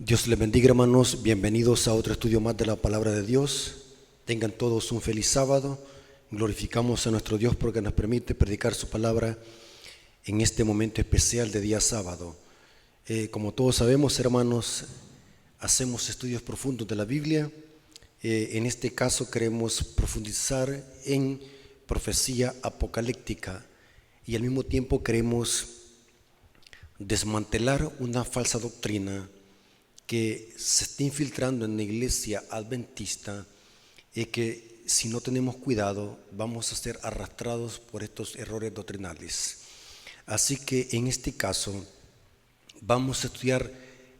Dios les bendiga, hermanos. Bienvenidos a otro estudio más de la palabra de Dios. Tengan todos un feliz sábado. Glorificamos a nuestro Dios porque nos permite predicar su palabra en este momento especial de día sábado. Como todos sabemos, hermanos, hacemos estudios profundos de la Biblia. En este caso queremos profundizar en profecía apocalíptica y al mismo tiempo queremos desmantelar una falsa doctrina que se está infiltrando en la iglesia adventista y que si no tenemos cuidado vamos a ser arrastrados por estos errores doctrinales. Así que en este caso vamos a estudiar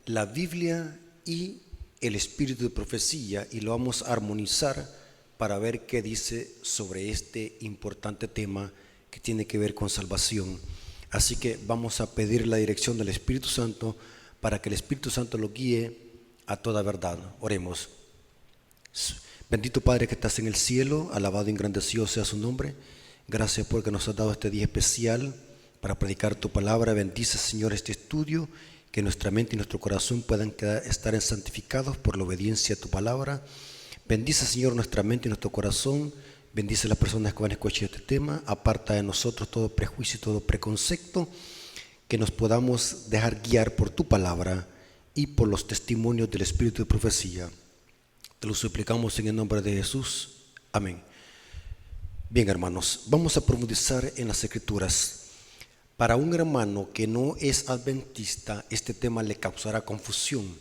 la Biblia y el espíritu de profecía y lo vamos a armonizar para ver qué dice sobre este importante tema que tiene que ver con salvación. Así que vamos a pedir la dirección del Espíritu Santo para que el Espíritu Santo lo guíe a toda verdad. Oremos. Bendito Padre que estás en el cielo, alabado y engrandecido sea su nombre. Gracias porque nos has dado este día especial para predicar tu palabra. Bendice, Señor, este estudio, que nuestra mente y nuestro corazón puedan estar santificados por la obediencia a tu palabra. Bendice, Señor, nuestra mente y nuestro corazón. Bendice a las personas que van a escuchar este tema. Aparta de nosotros todo prejuicio y todo preconcepto. Que nos podamos dejar guiar por tu palabra y por los testimonios del Espíritu de profecía. Te lo suplicamos en el nombre de Jesús. Amén. Bien, hermanos, vamos a profundizar en las Escrituras. Para un hermano que no es adventista, este tema le causará confusión,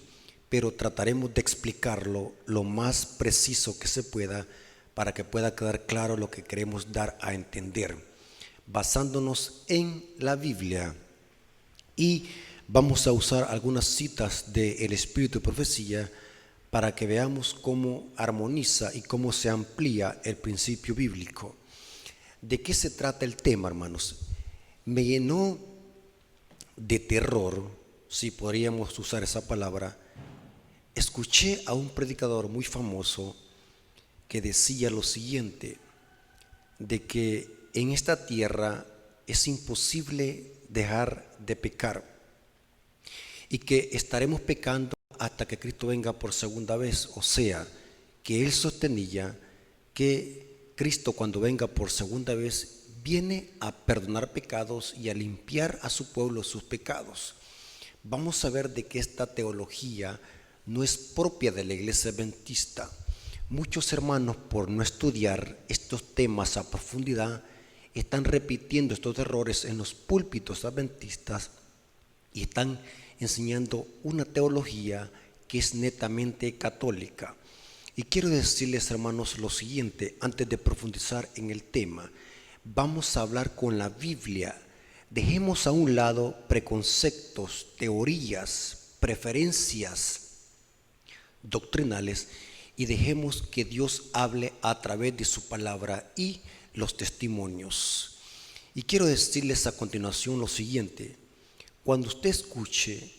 pero trataremos de explicarlo lo más preciso que se pueda para que pueda quedar claro lo que queremos dar a entender, basándonos en la Biblia. Y vamos a usar algunas citas del Espíritu de Profecía para que veamos cómo armoniza y cómo se amplía el principio bíblico. ¿De qué se trata el tema, hermanos? Me llenó de terror, si podríamos usar esa palabra. Escuché a un predicador muy famoso que decía lo siguiente, de que en esta tierra es imposible dejar de pecar y que estaremos pecando hasta que Cristo venga por segunda vez. O sea, que él sostenía que Cristo, cuando venga por segunda vez, viene a perdonar pecados y a limpiar a su pueblo sus pecados. Vamos a ver de que esta teología no es propia de la iglesia adventista. Muchos hermanos, por no estudiar estos temas a profundidad, están repitiendo estos errores en los púlpitos adventistas y están enseñando una teología que es netamente católica. Y quiero decirles, hermanos, lo siguiente antes de profundizar en el tema. Vamos a hablar con la Biblia. Dejemos a un lado preconceptos, teorías, preferencias doctrinales y dejemos que Dios hable a través de su palabra y los testimonios. Y quiero decirles a continuación lo siguiente: cuando usted escuche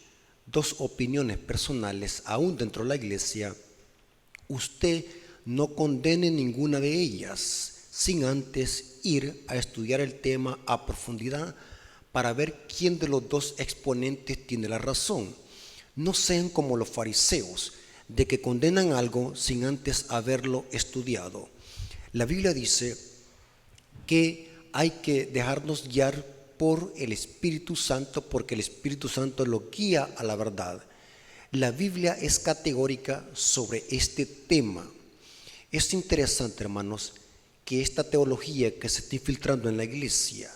dos opiniones personales aún dentro de la iglesia, usted no condene ninguna de ellas sin antes ir a estudiar el tema a profundidad para ver quién de los dos exponentes tiene la razón. No sean como los fariseos, de que condenan algo sin antes haberlo estudiado. La Biblia dice que hay que dejarnos guiar por el Espíritu Santo, porque el Espíritu Santo lo guía a la verdad. La Biblia es categórica sobre este tema. Es interesante, hermanos, que esta teología que se está infiltrando en la iglesia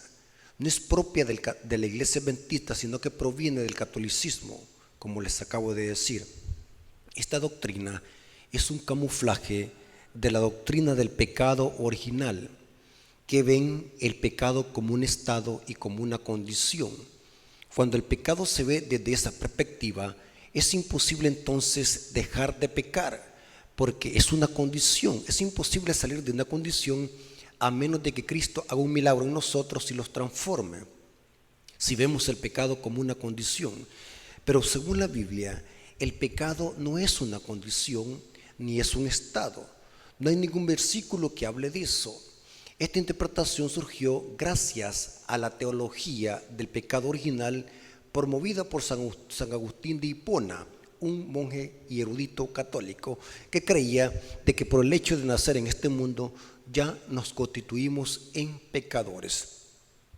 no es propia de la iglesia adventista, sino que proviene del catolicismo, como les acabo de decir. Esta doctrina es un camuflaje de la doctrina del pecado original, que ven el pecado como un estado y como una condición. Cuando el pecado se ve desde esa perspectiva, es imposible entonces dejar de pecar, porque es una condición. Es imposible salir de una condición a menos de que Cristo haga un milagro en nosotros y los transforme, si vemos el pecado como una condición. Pero según la Biblia, el pecado no es una condición ni es un estado. No hay ningún versículo que hable de eso. Esta interpretación surgió gracias a la teología del pecado original promovida por San Agustín de Hipona, un monje y erudito católico que creía de que por el hecho de nacer en este mundo ya nos constituimos en pecadores.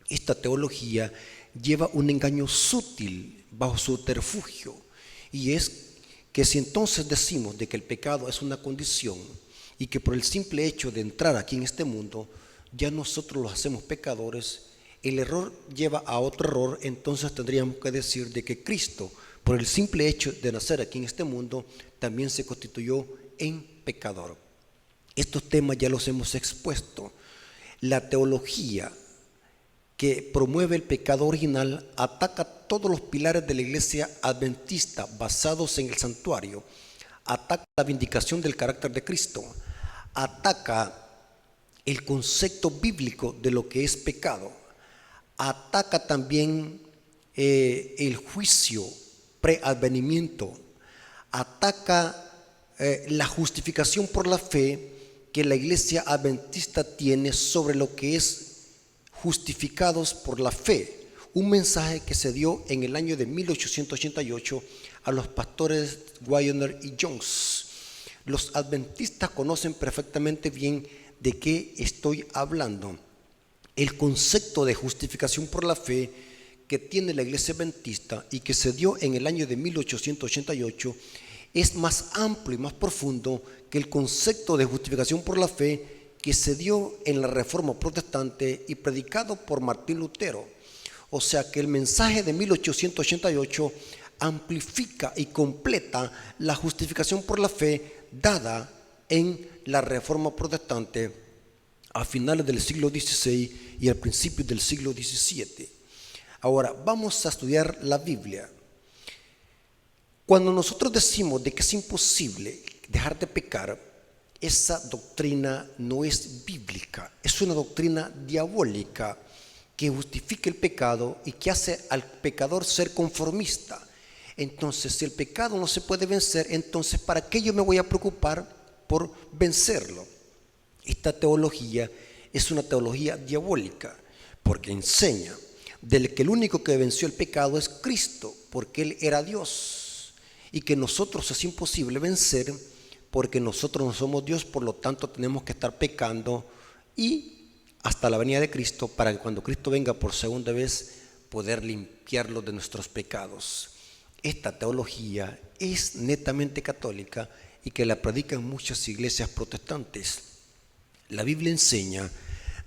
Esta teología lleva un engaño sutil bajo subterfugio, y es que si entonces decimos de que el pecado es una condición y que por el simple hecho de entrar aquí en este mundo ya nosotros los hacemos pecadores, el error lleva a otro error. Entonces tendríamos que decir de que Cristo, por el simple hecho de nacer aquí en este mundo, también se constituyó en pecador. Estos temas ya los hemos expuesto. La teología que promueve el pecado original ataca todos los pilares de la iglesia adventista basados en el santuario, ataca la vindicación del carácter de Cristo, ataca el concepto bíblico de lo que es pecado, ataca también el juicio preadvenimiento, ataca la justificación por la fe que la iglesia adventista tiene sobre lo que es justificados por la fe, un mensaje que se dio en el año de 1888 a los pastores Weiner y Jones. Los adventistas conocen perfectamente bien de qué estoy hablando. El concepto de justificación por la fe que tiene la iglesia adventista y que se dio en el año de 1888 es más amplio y más profundo que el concepto de justificación por la fe que se dio en la Reforma Protestante y predicado por Martín Lutero. O sea que el mensaje de 1888 amplifica y completa la justificación por la fe dada en la Reforma Protestante a finales del siglo XVI y al principio del siglo XVII. Ahora vamos a estudiar la Biblia. Cuando nosotros decimos de que es imposible dejar de pecar, esa doctrina no es bíblica, es una doctrina diabólica que justifica el pecado y que hace al pecador ser conformista. Entonces, si el pecado no se puede vencer, entonces ¿para qué yo me voy a preocupar por vencerlo? Esta teología es una teología diabólica porque enseña de que el único que venció el pecado es Cristo, porque Él era Dios, y que nosotros es imposible vencer porque nosotros no somos Dios, por lo tanto tenemos que estar pecando y hasta la venida de Cristo para que cuando Cristo venga por segunda vez poder limpiarlo de nuestros pecados. Esta teología es netamente católica y que la predican muchas iglesias protestantes. La Biblia enseña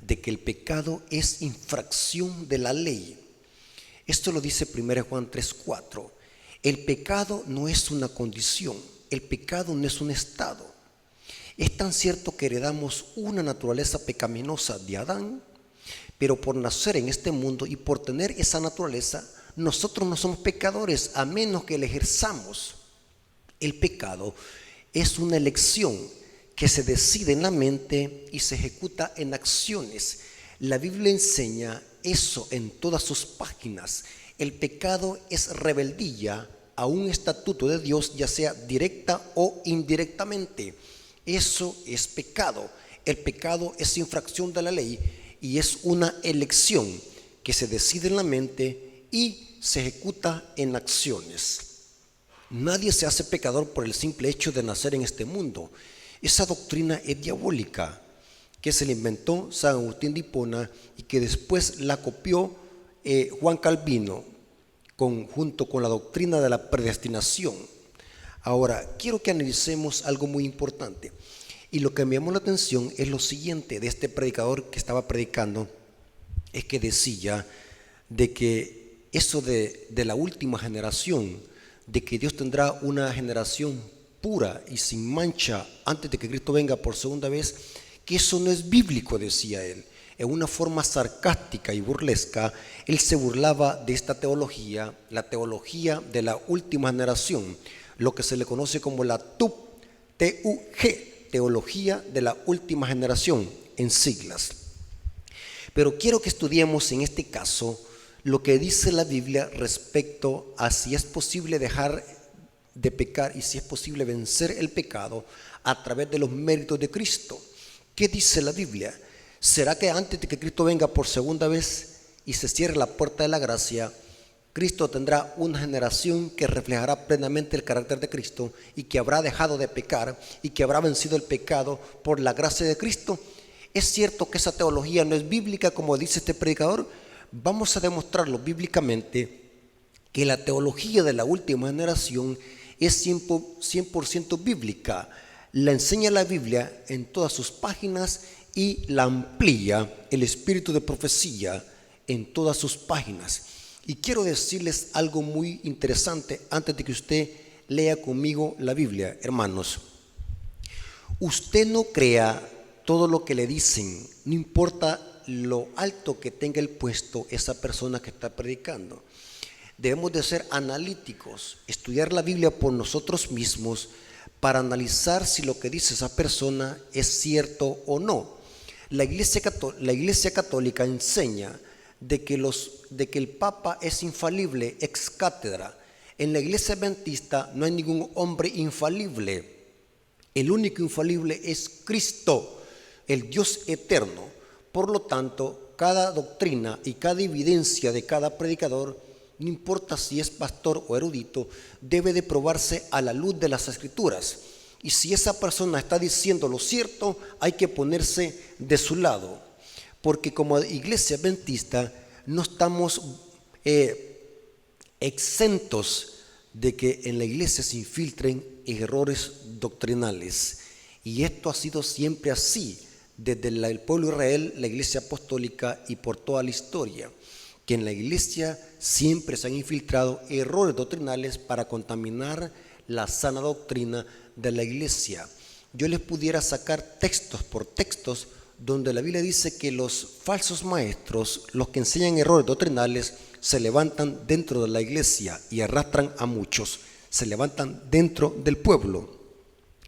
de que el pecado es infracción de la ley. Esto lo dice 1 Juan 3:4. El pecado no es una condición, el pecado no es un estado. Es tan cierto que heredamos una naturaleza pecaminosa de Adán, pero por nacer en este mundo y por tener esa naturaleza, nosotros no somos pecadores a menos que la ejerzamos. El pecado es una elección que se decide en la mente y se ejecuta en acciones. La Biblia enseña eso en todas sus páginas. El pecado es rebeldía a un estatuto de Dios, ya sea directa o indirectamente. Eso es pecado. El pecado es infracción de la ley y es una elección que se decide en la mente y se ejecuta en acciones. Nadie se hace pecador por el simple hecho de nacer en este mundo. Esa doctrina es diabólica, que se le inventó San Agustín de Hipona y que después la copió Juan Calvino junto con la doctrina de la predestinación. Ahora, quiero que analicemos algo muy importante. Y lo que me llamó la atención es lo siguiente de este predicador que estaba predicando, es que decía de que eso de la última generación, de que Dios tendrá una generación pura y sin mancha antes de que Cristo venga por segunda vez, que eso no es bíblico, decía él. En una forma sarcástica y burlesca, él se burlaba de esta teología, la teología de la última generación, lo que se le conoce como la TUG, teología de la última generación, en siglas. Pero quiero que estudiemos en este caso lo que dice la Biblia respecto a si es posible dejar de pecar y si es posible vencer el pecado a través de los méritos de Cristo. ¿Qué dice la Biblia? ¿Será que antes de que Cristo venga por segunda vez y se cierre la puerta de la gracia, Cristo tendrá una generación que reflejará plenamente el carácter de Cristo y que habrá dejado de pecar y que habrá vencido el pecado por la gracia de Cristo. Es cierto que esa teología no es bíblica, como dice este predicador. Vamos a demostrarlo bíblicamente que la teología de la última generación es 100% bíblica. La enseña la Biblia en todas sus páginas y la amplía el espíritu de profecía en todas sus páginas. Y quiero decirles algo muy interesante antes de que usted lea conmigo la Biblia, hermanos. Usted no crea todo lo que le dicen, no importa lo alto que tenga el puesto esa persona que está predicando. Debemos de ser analíticos, estudiar la Biblia por nosotros mismos para analizar si lo que dice esa persona es cierto o no. La Iglesia Católica enseña de que el Papa es infalible ex cátedra. En la Iglesia Adventista no hay ningún hombre infalible. El único infalible es Cristo, el Dios eterno. Por lo tanto, cada doctrina y cada evidencia de cada predicador, no importa si es pastor o erudito, debe de probarse a la luz de las Escrituras. Y si esa persona está diciendo lo cierto, hay que ponerse de su lado. Porque como Iglesia Adventista no estamos exentos de que en la iglesia se infiltren errores doctrinales. Y esto ha sido siempre así, desde el pueblo de Israel, la iglesia apostólica y por toda la historia, que en la iglesia siempre se han infiltrado errores doctrinales para contaminar la sana doctrina de la iglesia. Yo les pudiera sacar textos por textos donde la Biblia dice que los falsos maestros, los que enseñan errores doctrinales, se levantan dentro de la iglesia y arrastran a muchos, se levantan dentro del pueblo.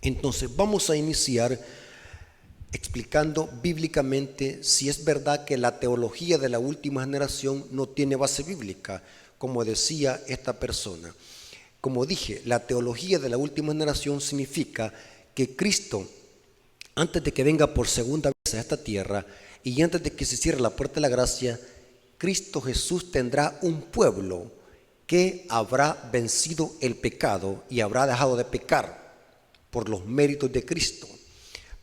Entonces vamos a iniciar explicando bíblicamente si es verdad que la teología de la última generación no tiene base bíblica, como decía esta persona. Como dije, la teología de la última generación significa que Cristo, antes de que venga por segunda vez a esta tierra y antes de que se cierre la puerta de la gracia, Cristo Jesús tendrá un pueblo que habrá vencido el pecado y habrá dejado de pecar por los méritos de Cristo.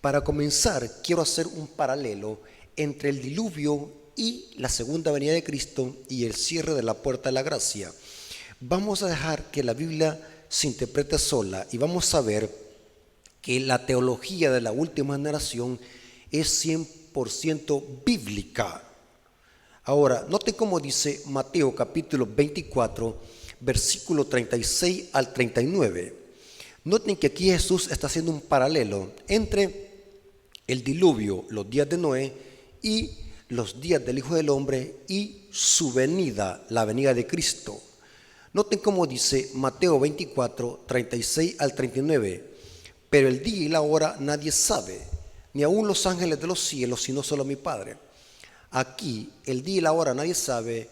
Para comenzar, quiero hacer un paralelo entre el diluvio y la segunda venida de Cristo y el cierre de la puerta de la gracia. Vamos a dejar que la Biblia se interprete sola y vamos a ver que la teología de la última generación es 100% bíblica. Ahora, noten cómo dice Mateo capítulo 24, versículo 36 al 39. Noten que aquí Jesús está haciendo un paralelo entre el diluvio, los días de Noé, y los días del Hijo del Hombre y su venida, la venida de Cristo. Noten cómo dice Mateo 24, 36 al 39. Pero el día y la hora nadie sabe, ni aun los ángeles de los cielos, sino solo mi Padre. Aquí, el día y la hora nadie sabe,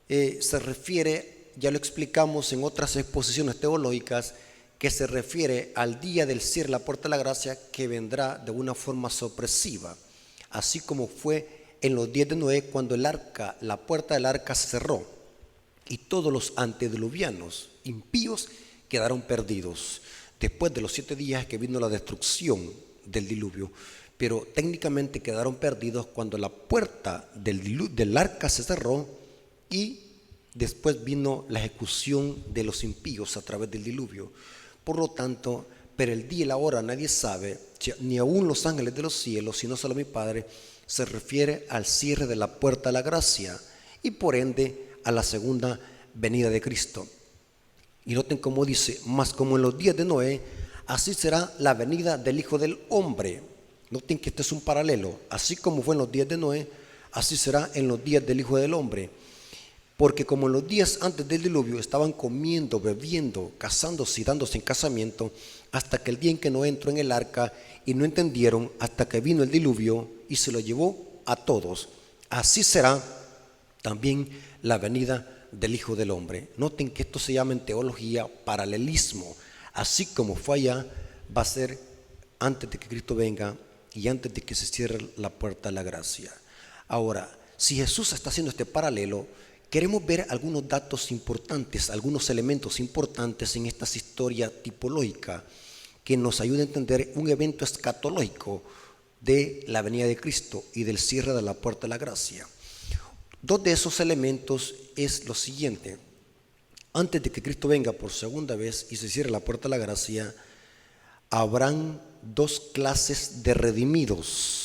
se refiere, ya lo explicamos en otras exposiciones teológicas, que se refiere al día del cierre de la puerta de la gracia, que vendrá de una forma sorpresiva, así como fue en los días de Noé, cuando la puerta del arca se cerró y todos los antediluvianos impíos quedaron perdidos después de los 7 días que vino la destrucción del diluvio. Pero técnicamente quedaron perdidos cuando la puerta del arca se cerró y después vino la ejecución de los impíos a través del diluvio. Por lo tanto, pero el día y la hora nadie sabe, ni aun los ángeles de los cielos, sino solo mi Padre, se refiere al cierre de la puerta de la gracia y por ende a la segunda venida de Cristo. Y noten cómo dice, mas como en los días de Noé, así será la venida del Hijo del Hombre. Noten que este es un paralelo, así como fue en los días de Noé, así será en los días del Hijo del Hombre. Porque como en los días antes del diluvio estaban comiendo, bebiendo, casándose y dándose en casamiento, hasta que el día en que Noé entró en el arca y no entendieron, hasta que vino el diluvio y se lo llevó a todos. Así será también la venida del Hijo del Hombre. Noten que esto se llama en teología paralelismo. Así como fue allá, va a ser antes de que Cristo venga y antes de que se cierre la puerta de la gracia. Ahora, si Jesús está haciendo este paralelo, queremos ver algunos datos importantes, algunos elementos importantes en esta historia tipológica que nos ayuda a entender un evento escatológico de la venida de Cristo y del cierre de la puerta de la gracia. Dos de esos elementos es lo siguiente: antes de que Cristo venga por segunda vez y se cierre la puerta de la gracia, habrán dos clases de redimidos.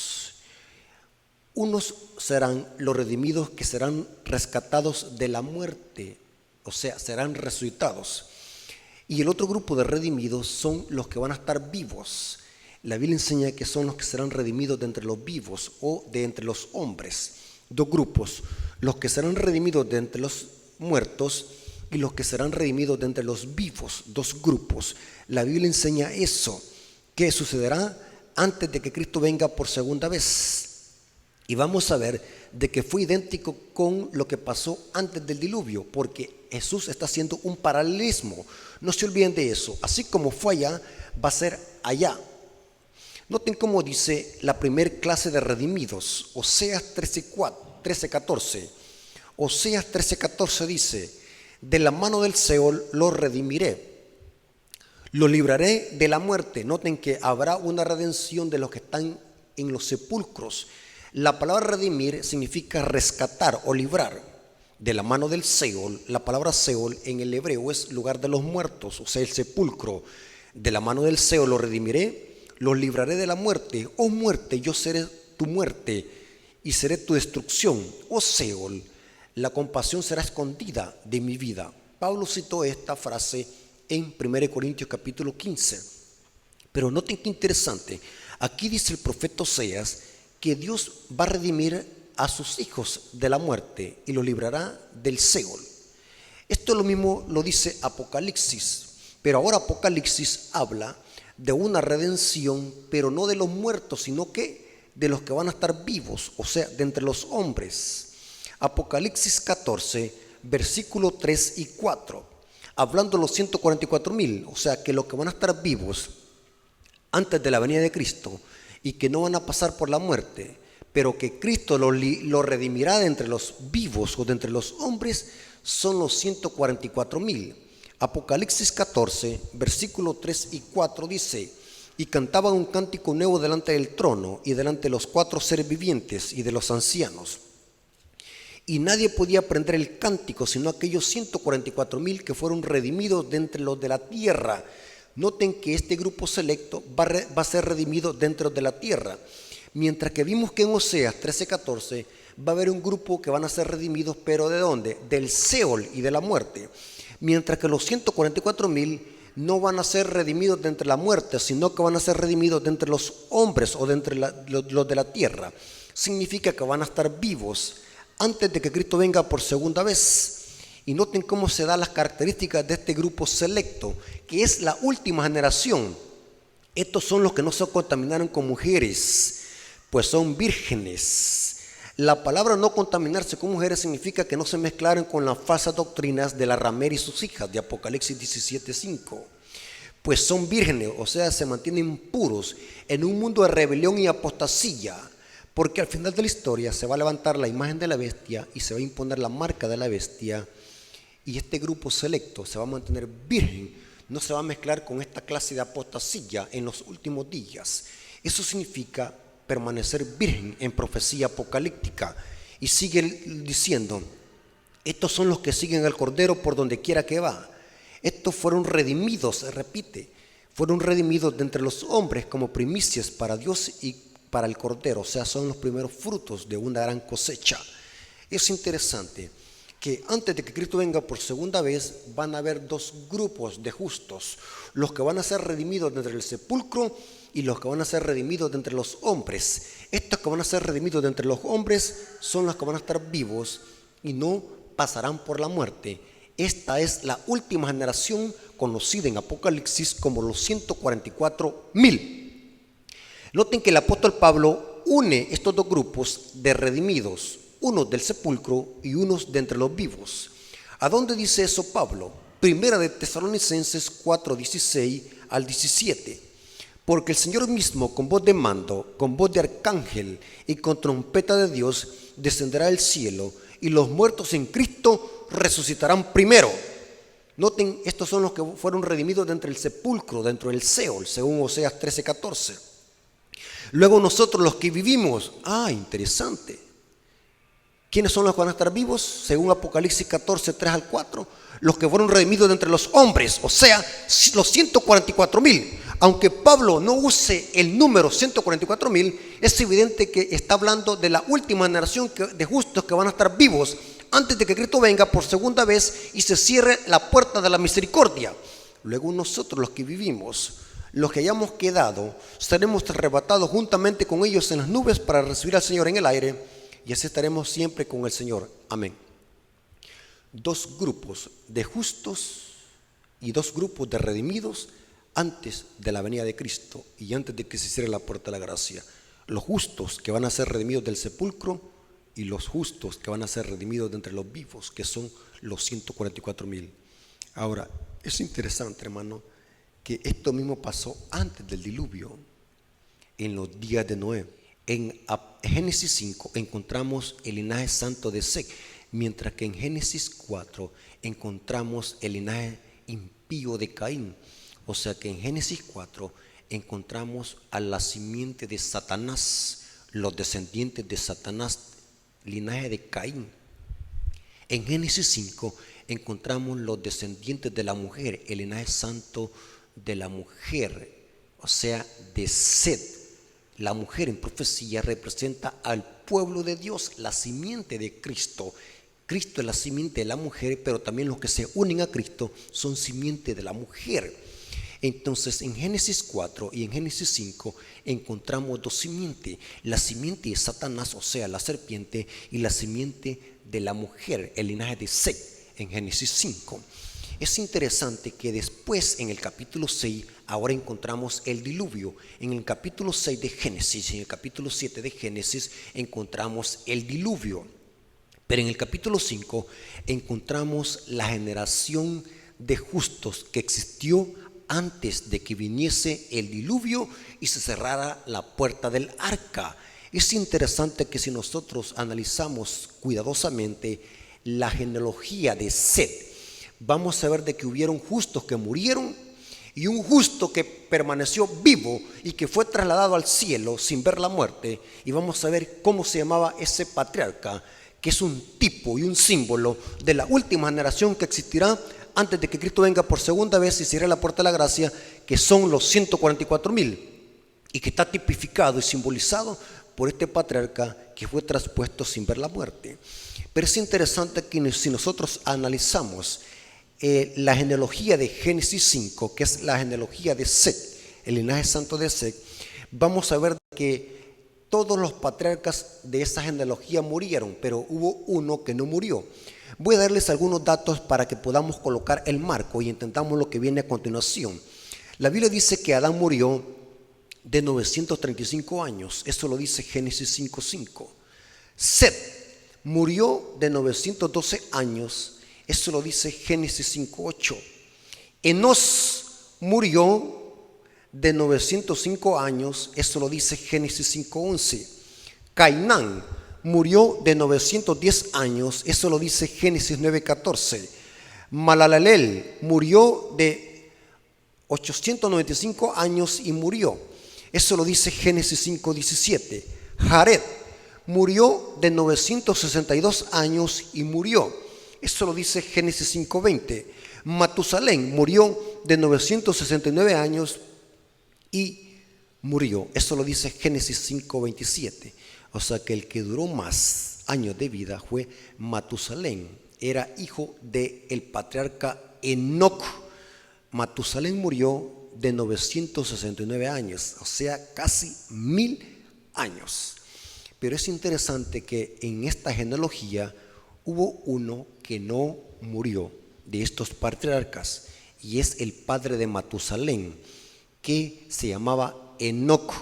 Unos serán los redimidos que serán rescatados de la muerte, o sea, serán resucitados. Y el otro grupo de redimidos son los que van a estar vivos. La Biblia enseña que son los que serán redimidos de entre los vivos o de entre los hombres. Dos grupos: los que serán redimidos de entre los muertos y los que serán redimidos de entre los vivos. Dos grupos. La Biblia enseña eso, que sucederá antes de que Cristo venga por segunda vez. Y vamos a ver de que fue idéntico con lo que pasó antes del diluvio, porque Jesús está haciendo un paralelismo. No se olviden de eso. Así como fue allá, va a ser allá. Noten cómo dice la primer clase de redimidos, Oseas 13:14. Oseas 13:14 dice: de la mano del Seol lo redimiré, lo libraré de la muerte. Noten que habrá una redención de los que están en los sepulcros. La palabra redimir significa rescatar o librar. De la mano del Seol, la palabra Seol en el hebreo es lugar de los muertos, o sea, el sepulcro. De la mano del Seol lo redimiré, los libraré de la muerte. Oh muerte, yo seré tu muerte y seré tu destrucción. Oh Seol, la compasión será escondida de mi vida. Pablo citó esta frase en 1 Corintios capítulo 15. Pero noten qué interesante. Aquí dice el profeta Oseas que Dios va a redimir a sus hijos de la muerte y los librará del Seol. Esto lo mismo lo dice Apocalipsis, pero ahora Apocalipsis habla de una redención, pero no de los muertos, sino que de los que van a estar vivos, o sea, de entre los hombres. Apocalipsis 14, versículo 3 y 4, hablando de los 144,000, o sea, que los que van a estar vivos antes de la venida de Cristo y que no van a pasar por la muerte, pero que Cristo lo redimirá de entre los vivos o de entre los hombres, son los 144,000. Apocalipsis 14, versículo 3 y 4 dice: y cantaban un cántico nuevo delante del trono y delante de los 4 seres vivientes y de los ancianos. Y nadie podía aprender el cántico sino aquellos 144,000 que fueron redimidos de entre los de la tierra. Noten que este grupo selecto va a ser redimido dentro de la tierra. Mientras que vimos que en Oseas 13:14 va a haber un grupo que van a ser redimidos, pero ¿de dónde? Del Seol y de la muerte. Mientras que los 144,000 no van a ser redimidos de entre la muerte, sino que van a ser redimidos de entre los hombres o de entre los de la tierra. Significa que van a estar vivos antes de que Cristo venga por segunda vez. Y noten cómo se dan las características de este grupo selecto, que es la última generación. Estos son los que no se contaminaron con mujeres, pues son vírgenes. La palabra no contaminarse con mujeres significa que no se mezclaron con las falsas doctrinas de la ramera y sus hijas de Apocalipsis 17:5. Pues son vírgenes, o sea, se mantienen puros en un mundo de rebelión y apostasía, porque al final de la historia se va a levantar la imagen de la bestia y se va a imponer la marca de la bestia, y este grupo selecto se va a mantener virgen, no se va a mezclar con esta clase de apostasía en los últimos días. Eso significa permanecer virgen en profecía apocalíptica. Y sigue diciendo: estos son los que siguen al Cordero por donde quiera que va. Estos fueron redimidos, se repite, fueron redimidos de entre los hombres como primicias para Dios y para el Cordero, o sea, son los primeros frutos de una gran cosecha. Es interesante que antes de que Cristo venga por segunda vez van a haber dos grupos de justos: los que van a ser redimidos de entre el sepulcro y los que van a ser redimidos de entre los hombres. Estos que van a ser redimidos de entre los hombres son los que van a estar vivos y no pasarán por la muerte. Esta es la última generación conocida en Apocalipsis como los 144,000. Noten que el apóstol Pablo une estos dos grupos de redimidos, unos del sepulcro y unos de entre los vivos. ¿A dónde dice eso Pablo? Primera de Tesalonicenses 4:16 al 17. Porque el Señor mismo, con voz de mando, con voz de arcángel y con trompeta de Dios, descenderá del cielo, y los muertos en Cristo resucitarán primero. Noten, estos son los que fueron redimidos de entre el sepulcro, dentro del Seol, según Oseas 13:14. Luego nosotros los que vivimos, interesante. ¿Quiénes son los que van a estar vivos? Según Apocalipsis 14:3-4, los que fueron redimidos de entre los hombres, o sea, los 144,000. Aunque Pablo no use el número 144,000, es evidente que está hablando de la última generación de justos que van a estar vivos antes de que Cristo venga por segunda vez y se cierre la puerta de la misericordia. Luego nosotros los que vivimos, los que hayamos quedado, seremos arrebatados juntamente con ellos en las nubes para recibir al Señor en el aire, y así estaremos siempre con el Señor. Amén. Dos grupos de justos y dos grupos de redimidos antes de la venida de Cristo y antes de que se cierre la puerta de la gracia. Los justos que van a ser redimidos del sepulcro y los justos que van a ser redimidos de entre los vivos, que son los 144,000. Ahora, es interesante, hermano, que esto mismo pasó antes del diluvio, en los días de Noé. En Génesis 5 encontramos el linaje santo de Seth, mientras que en Génesis 4 encontramos el linaje impío de Caín. O sea que en Génesis 4 encontramos a la simiente de Satanás, los descendientes de Satanás, linaje de Caín. En Génesis 5 encontramos los descendientes de la mujer, el linaje santo de la mujer, o sea, de Seth. La mujer en profecía representa al pueblo de Dios, la simiente de Cristo. Cristo es la simiente de la mujer, pero también los que se unen a Cristo son simiente de la mujer. Entonces en Génesis 4 y en Génesis 5 encontramos dos simientes, la simiente de Satanás, o sea, la serpiente, y la simiente de la mujer, el linaje de Seth, en Génesis 5. Es interesante que después en el capítulo 6 ahora encontramos el diluvio. En el capítulo 6 de Génesis y en el capítulo 7 de Génesis encontramos el diluvio. Pero en el capítulo 5 encontramos la generación de justos que existió antes de que viniese el diluvio y se cerrara la puerta del arca. Es interesante que si nosotros analizamos cuidadosamente la genealogía de Seth, vamos a ver de que hubieron justos que murieron y un justo que permaneció vivo y que fue trasladado al cielo sin ver la muerte. Y vamos a ver cómo se llamaba ese patriarca, que es un tipo y un símbolo de la última generación que existirá antes de que Cristo venga por segunda vez y cierre la puerta de la gracia, que son los 144,000, y que está tipificado y simbolizado por este patriarca que fue traspuesto sin ver la muerte. Pero es interesante que si nosotros analizamos la genealogía de Génesis 5, que es la genealogía de Seth, el linaje santo de Seth, vamos a ver que todos los patriarcas de esa genealogía murieron, pero hubo uno que no murió. Voy a darles algunos datos para que podamos colocar el marco y entendamos lo que viene a continuación. La Biblia dice que Adán murió de 935 años, eso lo dice Génesis 5:5. Seth murió de 912 años, eso lo dice Génesis 5:8. Enos murió de 905 años, eso lo dice Génesis 5:11. Cainán murió de 910 años, eso lo dice Génesis 9:14. Malaleel murió de 895 años y murió, eso lo dice Génesis 5:17. Jared murió de 962 años y murió, eso lo dice Génesis 5:20. Matusalén murió de 969 años y murió, eso lo dice Génesis 5:27. O sea que el que duró más años de vida fue Matusalén, era hijo del patriarca Enoc. Matusalén murió de 969 años, o sea casi 1000 años. Pero es interesante que en esta genealogía hubo uno que no murió de estos patriarcas, y es el padre de Matusalén, que se llamaba Enoc.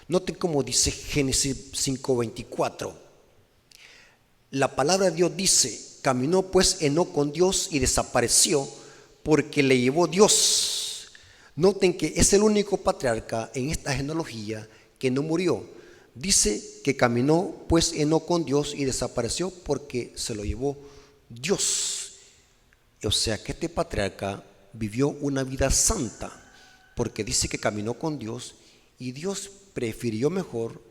Noten cómo dice Génesis 5:24. La palabra de Dios dice: caminó pues Enoc con Dios y desapareció porque le llevó Dios. Noten que es el único patriarca en esta genealogía que no murió. Dice que caminó pues Enoc con Dios y desapareció porque se lo llevó Dios. O sea que este patriarca vivió una vida santa, porque dice que caminó con Dios y Dios prefirió mejor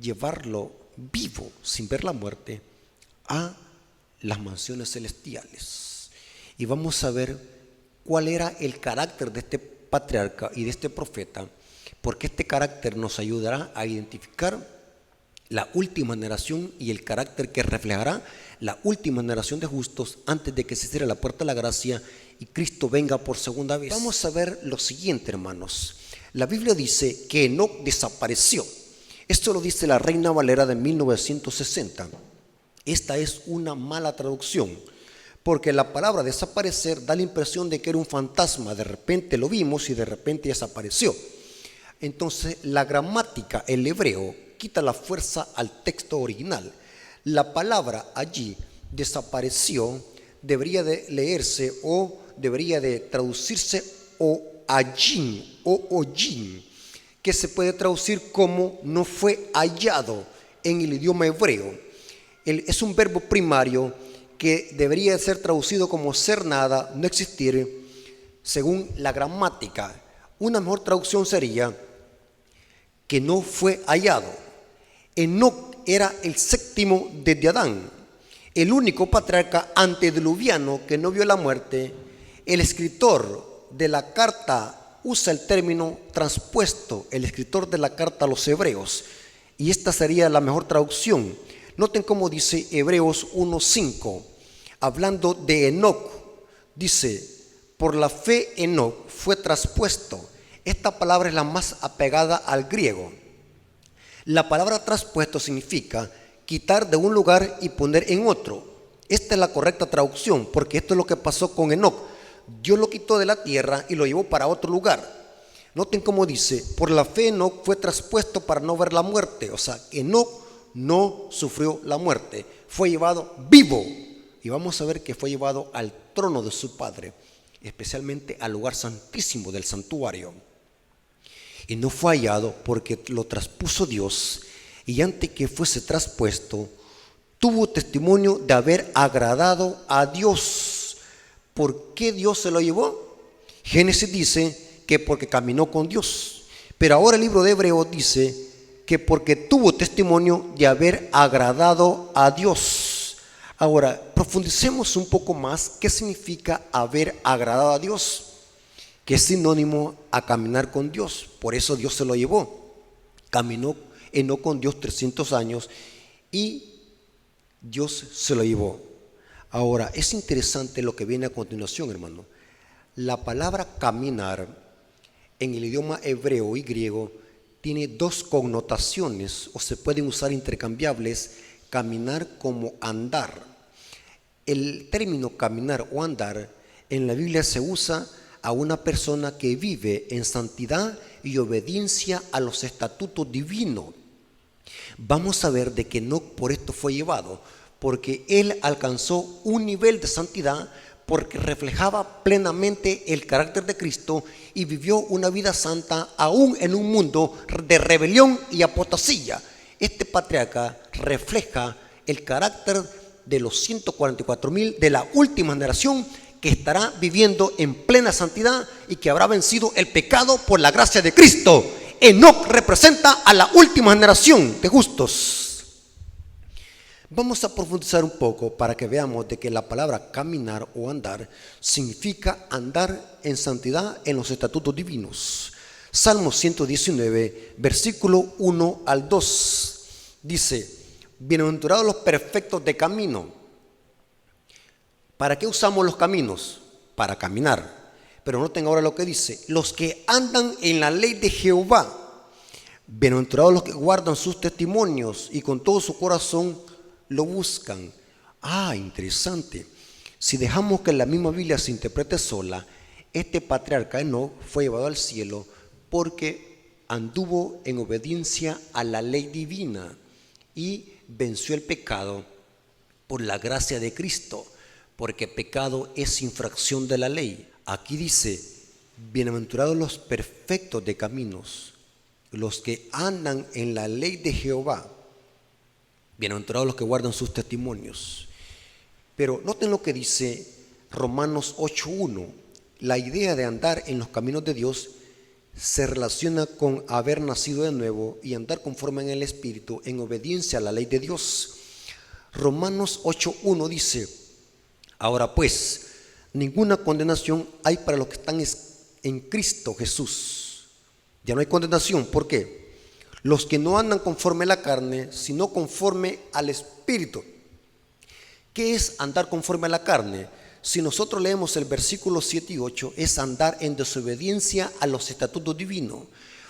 llevarlo vivo, sin ver la muerte, a las mansiones celestiales. Y vamos a ver cuál era el carácter de este patriarca y de este profeta, porque este carácter nos ayudará a identificar la última generación y el carácter que reflejará la última generación de justos antes de que se cierre la puerta de la gracia y Cristo venga por segunda vez. Vamos a ver lo siguiente, hermanos. La Biblia dice que Enoc desapareció. Esto lo dice la Reina Valera de 1960. Esta es una mala traducción, porque la palabra desaparecer da la impresión de que era un fantasma. De repente lo vimos y de repente desapareció. Entonces la gramática, el hebreo, quita la fuerza al texto original. La palabra allí, desapareció, debería de leerse o debería de traducirse o allín o oyin, que se puede traducir como no fue hallado en el idioma hebreo. Es un verbo primario que debería ser traducido como ser nada, no existir, según la gramática. Una mejor traducción sería que no fue hallado. Enoc era el séptimo desde Adán, el único patriarca antediluviano que no vio la muerte. El escritor de la carta usa el término transpuesto, el escritor de la carta a los hebreos, y esta sería la mejor traducción. Noten cómo dice Hebreos 1:5, hablando de Enoc, dice: por la fe Enoc fue traspuesto. Esta palabra es la más apegada al griego. La palabra traspuesto significa quitar de un lugar y poner en otro. Esta es la correcta traducción, porque esto es lo que pasó con Enoc. Dios lo quitó de la tierra y lo llevó para otro lugar. Noten cómo dice: por la fe Enoc fue traspuesto para no ver la muerte. O sea, Enoc no sufrió la muerte, fue llevado vivo. Y vamos a ver que fue llevado al trono de su Padre, especialmente al lugar santísimo del santuario. Y no fue hallado porque lo traspuso Dios, y antes que fuese traspuesto, tuvo testimonio de haber agradado a Dios. ¿Por qué Dios se lo llevó? Génesis dice que porque caminó con Dios, pero ahora el libro de Hebreos dice que porque tuvo testimonio de haber agradado a Dios. Ahora, profundicemos un poco más. ¿Qué significa haber agradado a Dios? Que es sinónimo a caminar con Dios. Por eso Dios se lo llevó. Caminó Enoc con Dios 300 años y Dios se lo llevó. Ahora, es interesante lo que viene a continuación, hermano. La palabra caminar en el idioma hebreo y griego tiene dos connotaciones, o se pueden usar intercambiables: caminar como andar. El término caminar o andar en la Biblia se usa a una persona que vive en santidad y obediencia a los estatutos divinos. Vamos a ver de que no por esto fue llevado, porque él alcanzó un nivel de santidad, porque reflejaba plenamente el carácter de Cristo y vivió una vida santa aún en un mundo de rebelión y apostasía. Este patriarca refleja el carácter de los 144,000 de la última generación, que estará viviendo en plena santidad y que habrá vencido el pecado por la gracia de Cristo. Enoc representa a la última generación de justos. Vamos a profundizar un poco para que veamos de que la palabra caminar o andar significa andar en santidad en los estatutos divinos. Salmo 119, versículo 1 al 2 dice: bienaventurados los perfectos de camino. ¿Para qué usamos los caminos? Para caminar. Pero noten ahora lo que dice: los que andan en la ley de Jehová. Bienaventurados los que guardan sus testimonios y con todo su corazón lo buscan. Interesante. Si dejamos que la misma Biblia se interprete sola, este patriarca Enoc fue llevado al cielo porque anduvo en obediencia a la ley divina y venció el pecado por la gracia de Cristo, porque pecado es infracción de la ley. Aquí dice: bienaventurados los perfectos de caminos. los que andan en la ley de Jehová, bienaventurados los que guardan sus testimonios. Pero noten lo que dice Romanos 8:1. La idea de andar en los caminos de Dios se relaciona con haber nacido de nuevo y andar conforme en el Espíritu en obediencia a la ley de Dios. Romanos 8:1 dice: ahora pues, ninguna condenación hay para los que están en Cristo Jesús. Ya no hay condenación. ¿Por qué? Los que no andan conforme a la carne, sino conforme al Espíritu. ¿Qué es andar conforme a la carne? Si nosotros leemos el versículo 7 y 8, es andar en desobediencia a los estatutos divinos.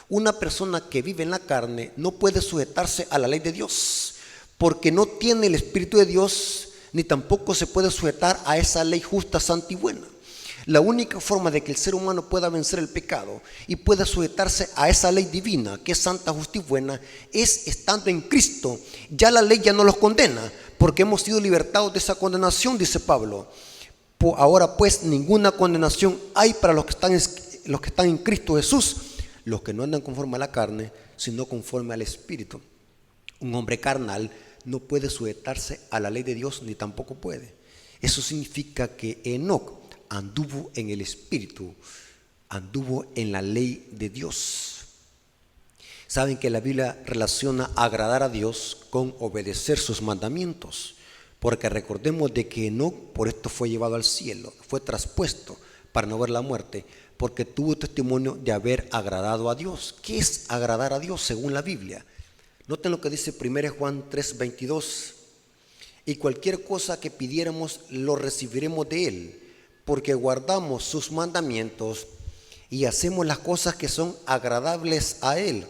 Una persona que vive en la carne no puede sujetarse a la ley de Dios, porque no tiene el Espíritu de Dios, ni tampoco se puede sujetar a esa ley justa, santa y buena. La única forma de que el ser humano pueda vencer el pecado y pueda sujetarse a esa ley divina, que es santa, justa y buena, es estando en Cristo. Ya la ley ya no los condena, porque hemos sido libertados de esa condenación, dice Pablo. Ahora pues, ninguna condenación hay para los que están en Cristo Jesús, los que no andan conforme a la carne, sino conforme al Espíritu. Un hombre carnal no puede sujetarse a la ley de Dios, ni tampoco puede. Eso significa que Enoc anduvo en el Espíritu, anduvo en la ley de Dios. Saben que la Biblia relaciona agradar a Dios con obedecer sus mandamientos, porque recordemos de que Enoc por esto fue llevado al cielo, fue traspuesto para no ver la muerte, porque tuvo testimonio de haber agradado a Dios. ¿Qué es agradar a Dios según la Biblia? Noten lo que dice 1 Juan 3:22: y cualquier cosa que pidiéramos lo recibiremos de Él, porque guardamos sus mandamientos y hacemos las cosas que son agradables a Él.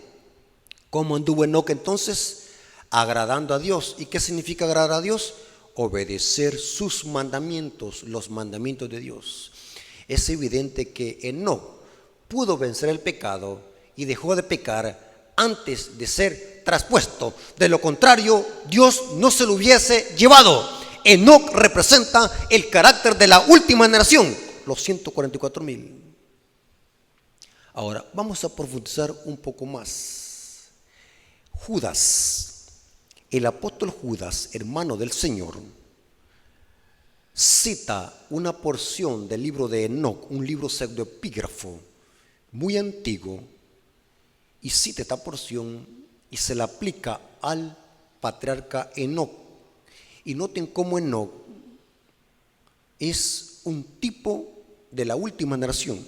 ¿Cómo anduvo Enoc entonces? Agradando a Dios. ¿Y qué significa agradar a Dios? Obedecer sus mandamientos, los mandamientos de Dios. Es evidente que Enoc pudo vencer el pecado y dejó de pecar antes de ser traspuesto. De lo contrario, Dios no se lo hubiese llevado. Enoc representa el carácter de la última generación, los 144,000. Ahora, vamos a profundizar un poco más. Judas, el apóstol Judas, hermano del Señor, cita una porción del libro de Enoc, un libro pseudoepígrafo muy antiguo, y cita esta porción y se la aplica al patriarca Enoc. Y noten cómo Enoc es un tipo de la última generación,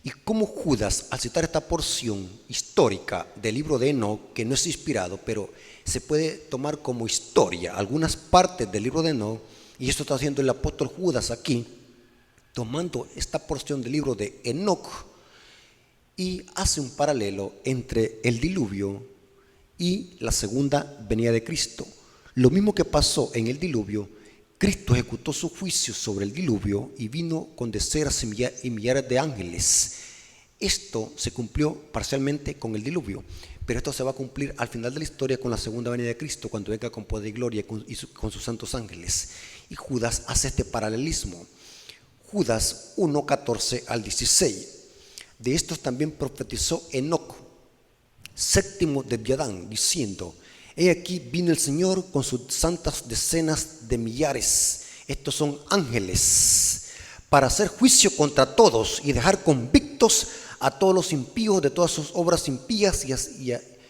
y cómo Judas, al citar esta porción histórica del libro de Enoc, que no es inspirado, pero se puede tomar como historia algunas partes del libro de Enoc, y esto está haciendo el apóstol Judas aquí, tomando esta porción del libro de Enoc, y hace un paralelo entre el diluvio y la segunda venida de Cristo. Lo mismo que pasó en el diluvio, Cristo ejecutó su juicio sobre el diluvio y vino con decenas y millares de ángeles. Esto se cumplió parcialmente con el diluvio, pero esto se va a cumplir al final de la historia con la segunda venida de Cristo, cuando venga con poder y gloria con sus santos ángeles. Y Judas hace este paralelismo. Judas 1:14 al 16. De estos también profetizó Enoc, séptimo de Adán, diciendo: he aquí vino el Señor con sus santas decenas de millares, estos son ángeles, para hacer juicio contra todos y dejar convictos a todos los impíos de todas sus obras impías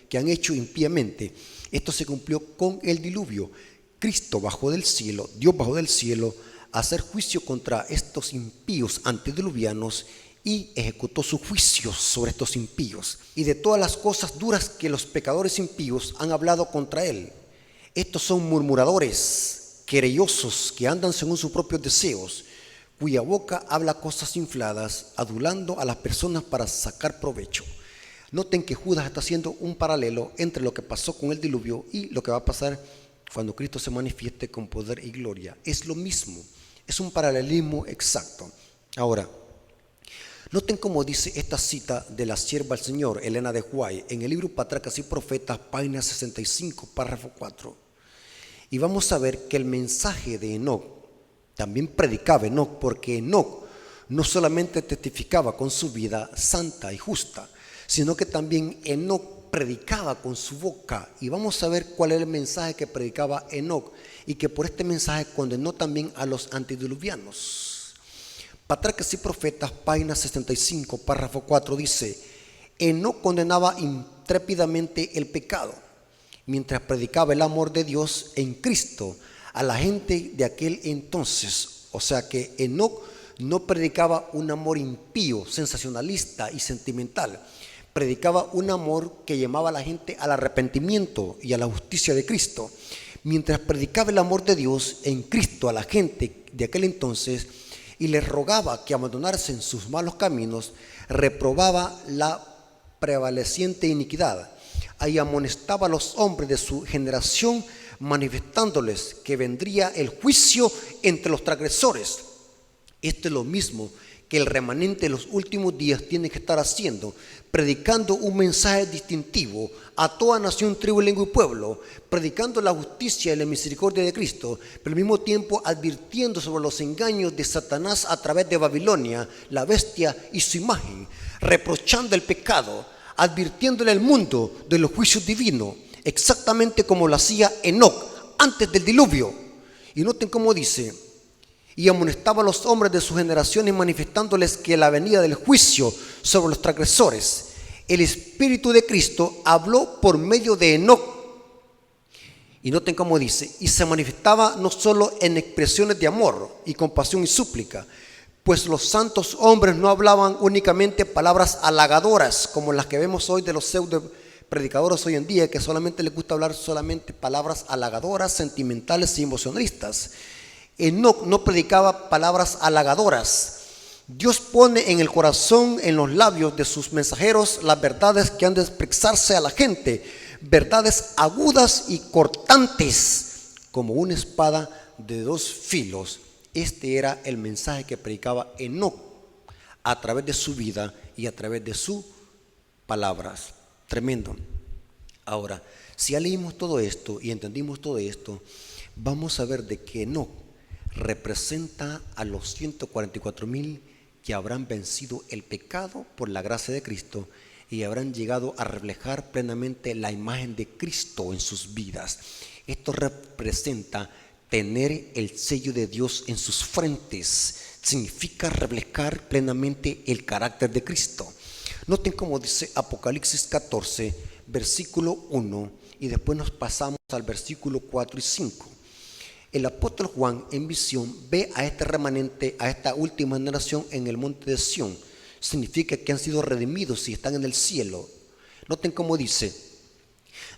que han hecho impíamente. Esto se cumplió con el diluvio. Cristo bajó del cielo, Dios bajó del cielo a hacer juicio contra estos impíos antediluvianos y ejecutó su juicio sobre estos impíos y de todas las cosas duras que los pecadores impíos han hablado contra él. Estos son murmuradores, querellosos, que andan según sus propios deseos, cuya boca habla cosas infladas, adulando a las personas para sacar provecho. Noten que Judas está haciendo un paralelo entre lo que pasó con el diluvio y lo que va a pasar cuando Cristo se manifieste con poder y gloria. Es lo mismo, es un paralelismo exacto. Ahora, noten cómo dice esta cita de la sierva del Señor, Elena de White, en el libro Patriarcas y Profetas, página 65, párrafo 4. Y vamos a ver que el mensaje de Enoc también predicaba Enoc, porque Enoc no solamente testificaba con su vida santa y justa, sino que también Enoc predicaba con su boca, y vamos a ver cuál era el mensaje que predicaba Enoc, y que por este mensaje condenó también a los antediluvianos. Patriarcas y Profetas, página 65, párrafo 4, dice: Enoc condenaba intrépidamente el pecado, mientras predicaba el amor de Dios en Cristo a la gente de aquel entonces. O sea que Enoc no predicaba un amor impío, sensacionalista y sentimental. Predicaba un amor que llamaba a la gente al arrepentimiento y a la justicia de Cristo. Mientras predicaba el amor de Dios en Cristo a la gente de aquel entonces y les rogaba que abandonasen sus malos caminos, reprobaba la prevaleciente iniquidad. Ahí amonestaba a los hombres de su generación, manifestándoles que vendría el juicio entre los transgresores. Esto es lo mismo que el remanente de los últimos días tiene que estar haciendo, predicando un mensaje distintivo a toda nación, tribu, lengua y pueblo, predicando la justicia y la misericordia de Cristo, pero al mismo tiempo advirtiendo sobre los engaños de Satanás a través de Babilonia, la bestia y su imagen, reprochando el pecado, advirtiéndole al mundo de los juicios divinos, exactamente como lo hacía Enoc antes del diluvio. Y noten cómo dice: y amonestaba a los hombres de su generación y manifestándoles que la venida del juicio sobre los transgresores. El Espíritu de Cristo habló por medio de Enoc. Y noten cómo dice: y se manifestaba no solo en expresiones de amor y compasión y súplica, pues los santos hombres no hablaban únicamente palabras halagadoras como las que vemos hoy de los pseudo predicadores hoy en día, que solamente les gusta hablar solamente palabras halagadoras, sentimentales y emocionalistas. Enoc no predicaba palabras halagadoras. Dios pone en el corazón, en los labios de sus mensajeros, las verdades que han de expresarse a la gente, verdades agudas y cortantes, como una espada de dos filos. Este era el mensaje que predicaba Enoc a través de su vida y a través de sus palabras. Tremendo. Ahora, si ya leímos todo esto y entendimos todo esto, vamos a ver de que Enoc representa a los 144,000 que habrán vencido el pecado por la gracia de Cristo y habrán llegado a reflejar plenamente la imagen de Cristo en sus vidas. Esto representa tener el sello de Dios en sus frentes. Significa reflejar plenamente el carácter de Cristo. Noten cómo dice Apocalipsis 14, versículo 1, y después nos pasamos al versículo 4 y 5. El apóstol Juan en visión ve a este remanente, a esta última generación en el monte de Sión. Significa que han sido redimidos y están en el cielo. Noten cómo dice: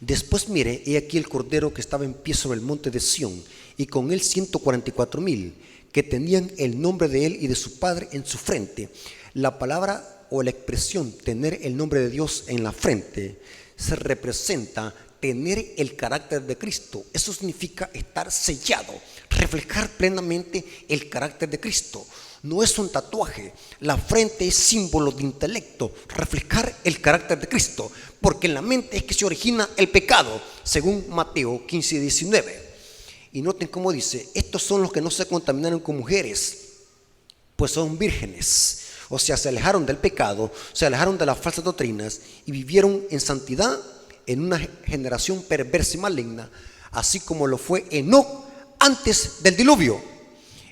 después miré, he aquí el cordero que estaba en pie sobre el monte de Sión, y con él 144,000 que tenían el nombre de él y de su padre en su frente. La palabra o la expresión tener el nombre de Dios en la frente se representa tener el carácter de Cristo. Eso significa estar sellado, reflejar plenamente el carácter de Cristo. No es un tatuaje. La frente es símbolo de intelecto, reflejar el carácter de Cristo, porque en la mente es que se origina el pecado, según Mateo 15 y 19. Y noten cómo dice: estos son los que no se contaminaron con mujeres, pues son vírgenes. O sea, se alejaron del pecado, se alejaron de las falsas doctrinas y vivieron en santidad en una generación perversa y maligna, así como lo fue Enoc antes del diluvio.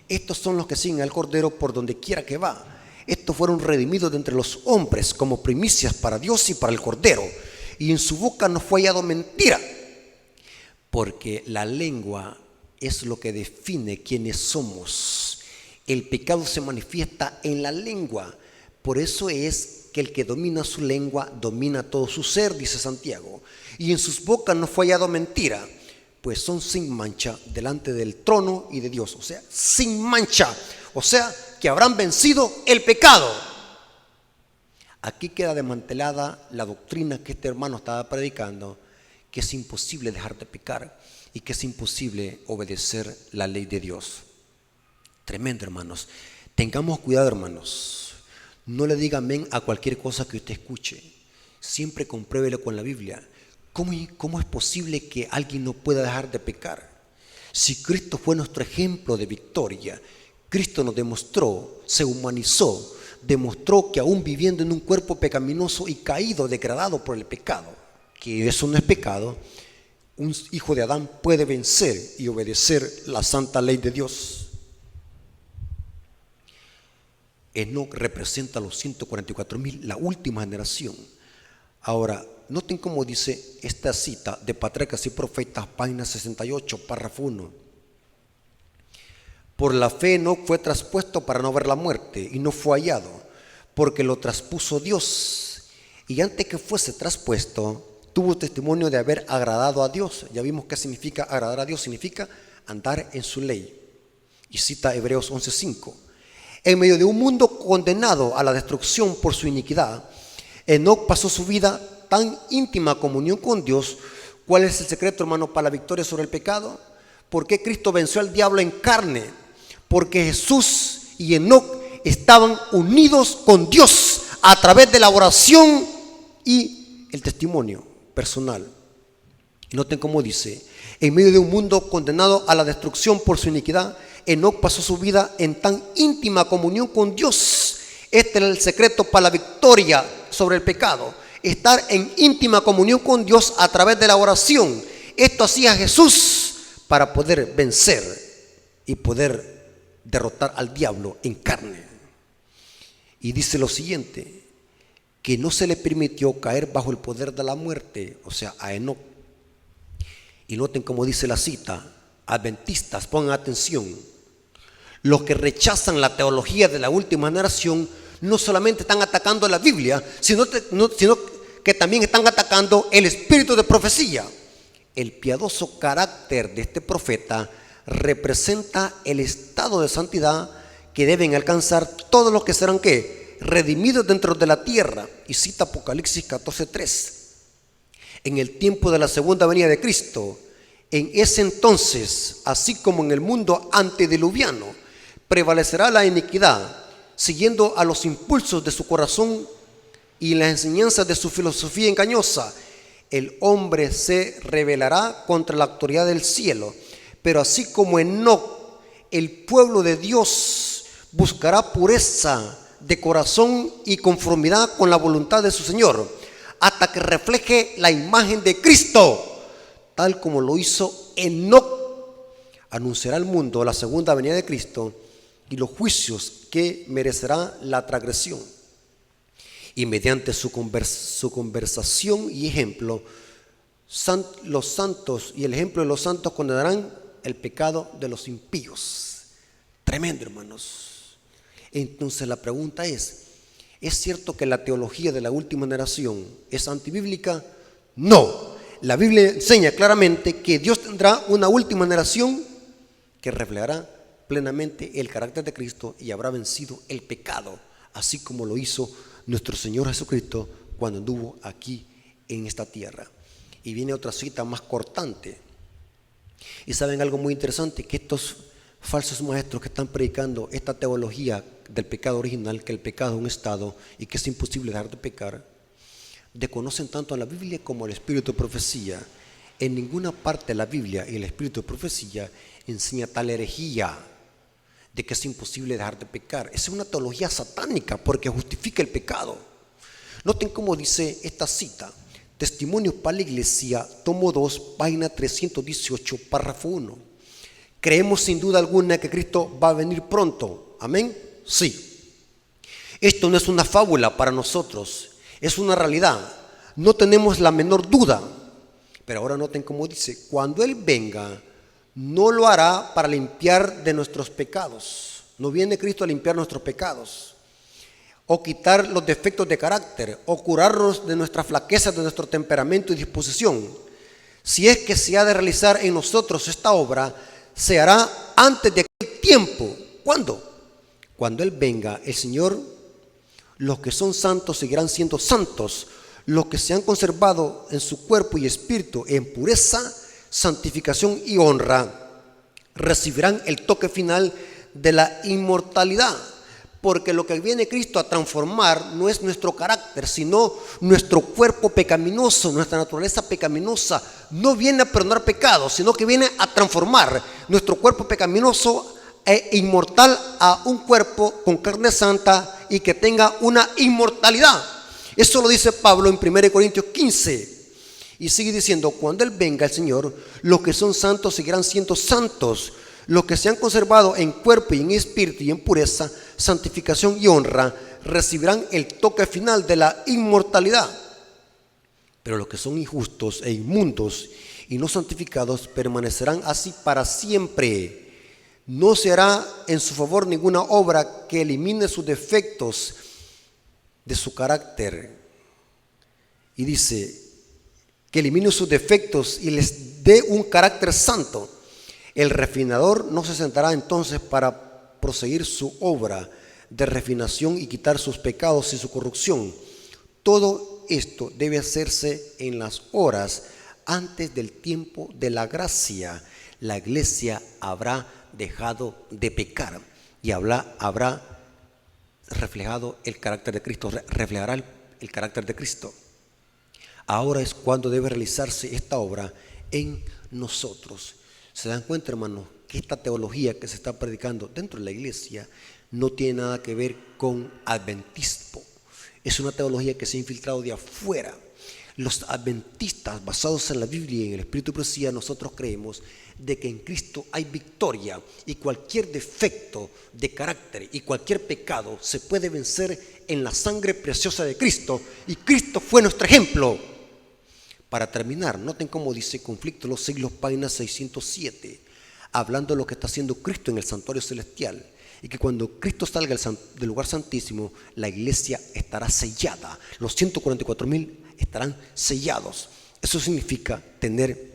Estos son los que siguen al Cordero por donde quiera que va. Estos fueron redimidos de entre los hombres como primicias para Dios y para el Cordero, y en su boca no fue hallado mentira, porque la lengua es lo que define quiénes somos. El pecado se manifiesta en la lengua. Por eso es que el que domina su lengua domina todo su ser, dice Santiago. Y en sus bocas no fue hallado mentira, pues son sin mancha delante del trono y de Dios. O sea, sin mancha. O sea, que habrán vencido el pecado. Aquí queda desmantelada la doctrina que este hermano estaba predicando, que es imposible dejar de pecar y que es imposible obedecer la ley de Dios. Tremendo, hermanos. Tengamos cuidado, hermanos. No le diga amén a cualquier cosa que usted escuche. Siempre compruébelo con la Biblia. ¿Cómo es posible que alguien no pueda dejar de pecar? Si Cristo fue nuestro ejemplo de victoria, Cristo nos demostró, se humanizó, demostró que aún viviendo en un cuerpo pecaminoso y caído, degradado por el pecado, que eso no es pecado, un hijo de Adán puede vencer y obedecer la santa ley de Dios. Enoc representa a los 144,000, la última generación. Ahora, noten cómo dice esta cita de Patriarcas y Profetas, página 68, párrafo 1. Por la fe Enoc fue traspuesto para no ver la muerte, y no fue hallado, porque lo traspuso Dios. Y antes que fuese traspuesto, tuvo testimonio de haber agradado a Dios. Ya vimos qué significa agradar a Dios, significa andar en su ley. Y cita Hebreos 11:5. En medio de un mundo condenado a la destrucción por su iniquidad, Enoc pasó su vida tan íntima comunión con Dios. ¿Cuál es el secreto, hermano, para la victoria sobre el pecado? ¿Por qué Cristo venció al diablo en carne? Porque Jesús y Enoc estaban unidos con Dios a través de la oración y el testimonio personal. Y noten cómo dice: en medio de un mundo condenado a la destrucción por su iniquidad, Enoc pasó su vida en tan íntima comunión con Dios. Este era el secreto para la victoria sobre el pecado: estar en íntima comunión con Dios a través de la oración. Esto hacía Jesús para poder vencer y poder derrotar al diablo en carne. Y dice lo siguiente: que no se le permitió caer bajo el poder de la muerte, o sea, a Enoc. Y noten cómo dice la cita: adventistas, pongan atención, los que rechazan la teología de la última generación no solamente están atacando la Biblia, sino que también están atacando el espíritu de profecía. El piadoso carácter de este profeta representa el estado de santidad que deben alcanzar todos los que serán ¿qué? Redimidos dentro de la tierra. Y cita Apocalipsis 14:3. En el tiempo de la segunda venida de Cristo, en ese entonces, así como en el mundo antediluviano, prevalecerá la iniquidad, siguiendo a los impulsos de su corazón y las enseñanzas de su filosofía engañosa. El hombre se rebelará contra la autoridad del cielo. Pero así como Enoc, el pueblo de Dios buscará pureza de corazón y conformidad con la voluntad de su Señor, hasta que refleje la imagen de Cristo, tal como lo hizo Enoc. Anunciará al mundo la segunda venida de Cristo y los juicios que merecerá la transgresión. Y mediante su conversación y ejemplo, los santos y el ejemplo de los santos condenarán el pecado de los impíos. Tremendo, hermanos. Entonces la pregunta ¿es cierto que la teología de la última generación es antibíblica? No. La Biblia enseña claramente que Dios tendrá una última generación que reflejará plenamente el carácter de Cristo y habrá vencido el pecado, así como lo hizo nuestro Señor Jesucristo cuando anduvo aquí en esta tierra. Y viene otra cita más cortante. Y saben algo muy interesante, que estos falsos maestros que están predicando esta teología del pecado original, que el pecado es un estado y que es imposible dejar de pecar, desconocen tanto a la Biblia como al espíritu de profecía. En ninguna parte de la Biblia y el espíritu de profecía enseña tal herejía de que es imposible dejar de pecar. Esa es una teología satánica porque justifica el pecado. Noten cómo dice esta cita: Testimonios para la Iglesia, tomo 2, página 318, párrafo 1. Creemos sin duda alguna que Cristo va a venir pronto. ¿Amén? Sí. Esto no es una fábula para nosotros, es una realidad. No tenemos la menor duda. Pero ahora noten cómo dice: cuando Él venga, no lo hará para limpiar de nuestros pecados. No viene Cristo a limpiar nuestros pecados, o quitar los defectos de carácter, o curarnos de nuestras flaquezas, de nuestro temperamento y disposición. Si es que se ha de realizar en nosotros esta obra, se hará antes de aquel tiempo. ¿Cuándo? Cuando Él venga, el Señor, los que son santos seguirán siendo santos. Los que se han conservado en su cuerpo y espíritu en pureza, santificación y honra, recibirán el toque final de la inmortalidad. Porque lo que viene Cristo a transformar no es nuestro carácter, sino nuestro cuerpo pecaminoso, nuestra naturaleza pecaminosa. No viene a perdonar pecados, sino que viene a transformar nuestro cuerpo pecaminoso e inmortal a un cuerpo con carne santa y que tenga una inmortalidad. Eso lo dice Pablo en 1 Corintios 15. Y sigue diciendo, cuando Él venga el Señor, los que son santos seguirán siendo santos. Los que se han conservado en cuerpo y en espíritu y en pureza, santificación y honra, recibirán el toque final de la inmortalidad. Pero los que son injustos e inmundos y no santificados permanecerán así para siempre. No se hará en su favor ninguna obra que elimine sus defectos de su carácter. Y dice que elimine sus defectos y les dé un carácter santo. El refinador no se sentará entonces para proseguir su obra de refinación y quitar sus pecados y su corrupción. Todo esto debe hacerse en las horas antes del tiempo de la gracia. La iglesia habrá dejado de pecar y habrá reflejado el carácter de Cristo, reflejará el carácter de Cristo. Ahora es cuando debe realizarse esta obra en nosotros. ¿Se dan cuenta, hermanos, que esta teología que se está predicando dentro de la iglesia no tiene nada que ver con adventismo? Es una teología que se ha infiltrado de afuera. Los adventistas, basados en la Biblia y en el Espíritu de Profecía, nosotros creemos de que en Cristo hay victoria y cualquier defecto de carácter y cualquier pecado se puede vencer en la sangre preciosa de Cristo, y Cristo fue nuestro ejemplo. Para terminar, noten cómo dice Conflicto de los Siglos, página 607, hablando de lo que está haciendo Cristo en el santuario celestial, y que cuando Cristo salga del lugar santísimo, la iglesia estará sellada, los 144,000 estarán sellados. Eso significa tener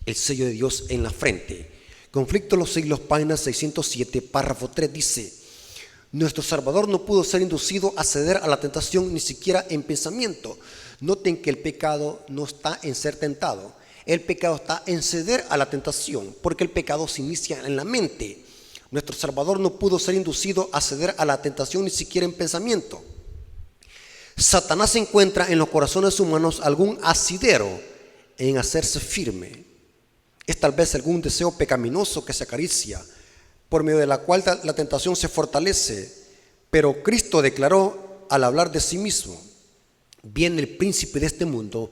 el sello de Dios en la frente. Conflicto de los Siglos, página 607, párrafo 3 dice: nuestro Salvador no pudo ser inducido a ceder a la tentación ni siquiera en pensamiento. Noten que el pecado no está en ser tentado, el pecado está en ceder a la tentación, porque el pecado se inicia en la mente. Nuestro Salvador no pudo ser inducido a ceder a la tentación ni siquiera en pensamiento. Satanás encuentra en los corazones humanos algún asidero en hacerse firme. Es tal vez algún deseo pecaminoso que se acaricia, por medio de la cual la tentación se fortalece. Pero Cristo declaró al hablar de sí mismo: viene el príncipe de este mundo,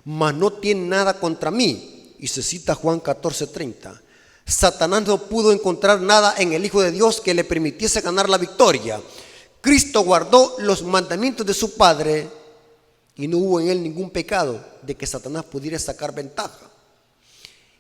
mas no tiene nada contra mí. Y se cita Juan 14:30. Satanás no pudo encontrar nada en el Hijo de Dios que le permitiese ganar la victoria. Cristo guardó los mandamientos de su Padre y no hubo en él ningún pecado de que Satanás pudiera sacar ventaja.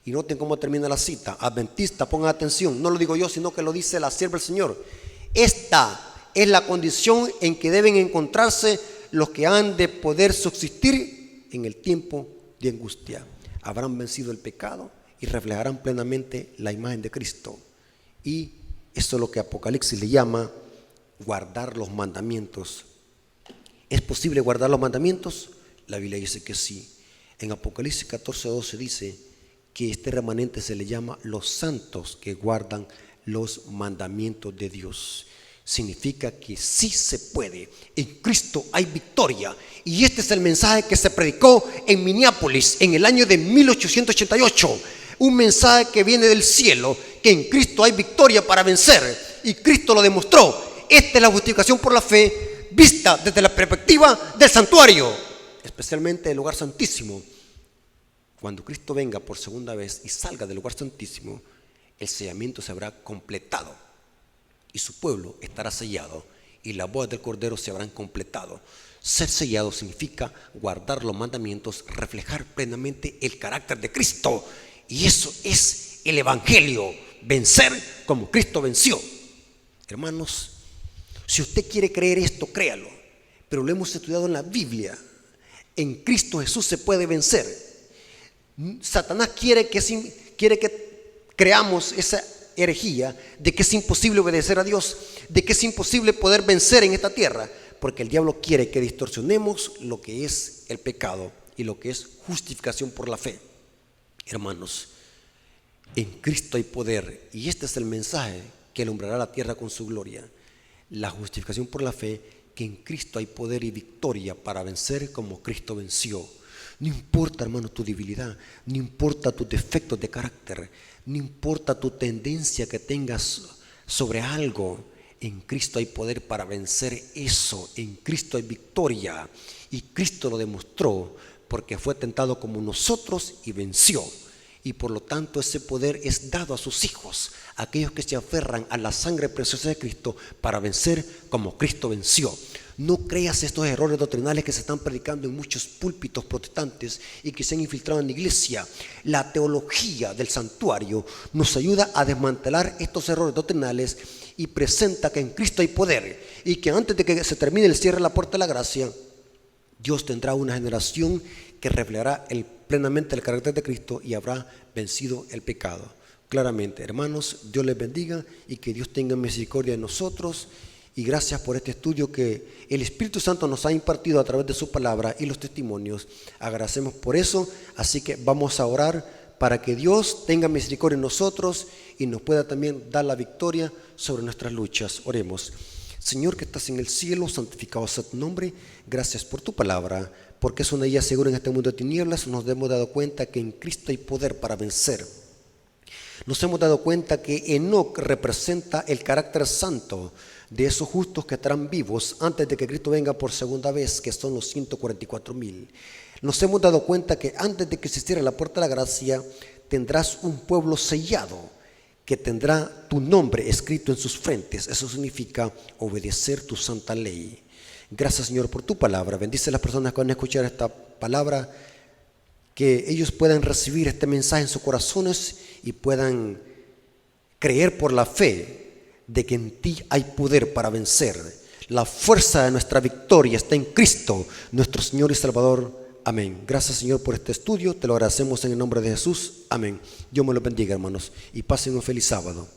Y noten cómo termina la cita. Adventista, pongan atención, no lo digo yo, sino que lo dice la sierva del Señor. Esta es la condición en que deben encontrarse los que han de poder subsistir en el tiempo de angustia. Habrán vencido el pecado y reflejarán plenamente la imagen de Cristo. Y eso es lo que Apocalipsis le llama guardar los mandamientos. ¿Es posible guardar los mandamientos? La Biblia dice que sí. En Apocalipsis 14:12 dice que este remanente se le llama los santos que guardan los mandamientos de Dios. Significa que sí se puede. En Cristo hay victoria. Y este es el mensaje que se predicó en Minneapolis en el año de 1888. Un mensaje que viene del cielo, que en Cristo hay victoria para vencer. Y Cristo lo demostró. Esta es la justificación por la fe vista desde la perspectiva del santuario, especialmente del lugar santísimo. Cuando Cristo venga por segunda vez y salga del lugar santísimo, el sellamiento se habrá completado y su pueblo estará sellado y las bodas del Cordero se habrán completado. Ser sellado significa guardar los mandamientos, reflejar plenamente el carácter de Cristo, y eso es el evangelio, vencer como Cristo venció. Hermanos, si usted quiere creer esto, créalo, pero lo hemos estudiado en la Biblia. En Cristo Jesús se puede vencer. Satanás quiere que creamos esa herejía de que es imposible obedecer a Dios, de que es imposible poder vencer en esta tierra, porque el diablo quiere que distorsionemos lo que es el pecado y lo que es justificación por la fe. Hermanos, en Cristo hay poder, y este es el mensaje que alumbrará la tierra con su gloria. La justificación por la fe, que en Cristo hay poder y victoria para vencer como Cristo venció. No importa, hermano, tu debilidad, no importa tus defectos de carácter, no importa tu tendencia que tengas sobre algo. En Cristo hay poder para vencer eso. En Cristo hay victoria y Cristo lo demostró porque fue tentado como nosotros y venció. Y por lo tanto ese poder es dado a sus hijos, aquellos que se aferran a la sangre preciosa de Cristo para vencer como Cristo venció. No creas estos errores doctrinales que se están predicando en muchos púlpitos protestantes y que se han infiltrado en la iglesia. La teología del santuario nos ayuda a desmantelar estos errores doctrinales y presenta que en Cristo hay poder y que antes de que se termine el cierre de la puerta de la gracia, Dios tendrá una generación que reflejará plenamente el carácter de Cristo y habrá vencido el pecado. Claramente, hermanos, Dios les bendiga y que Dios tenga misericordia de nosotros. Y gracias por este estudio que el Espíritu Santo nos ha impartido a través de su palabra y los testimonios. Agradecemos por eso, así que vamos a orar para que Dios tenga misericordia en nosotros y nos pueda también dar la victoria sobre nuestras luchas. Oremos. Señor que estás en el cielo, santificado sea tu nombre. Gracias por tu palabra, porque es una guía segura en este mundo de tinieblas. Nos hemos dado cuenta que en Cristo hay poder para vencer. Nos hemos dado cuenta que Enoc representa el carácter santo de esos justos que estarán vivos antes de que Cristo venga por segunda vez, que son los 144,000. Nos hemos dado cuenta que antes de que se cierre la puerta de la gracia, tendrás un pueblo sellado que tendrá tu nombre escrito en sus frentes. Eso significa obedecer tu santa ley. Gracias, Señor, por tu palabra. Bendice a las personas que van a escuchar esta palabra, que ellos puedan recibir este mensaje en sus corazones y puedan creer por la fe de que en ti hay poder para vencer. La fuerza de nuestra victoria está en Cristo, nuestro Señor y Salvador. Amén. Gracias, Señor, por este estudio. Te lo agradecemos en el nombre de Jesús. Amén. Dios me lo bendiga, hermanos, y pasen un feliz sábado.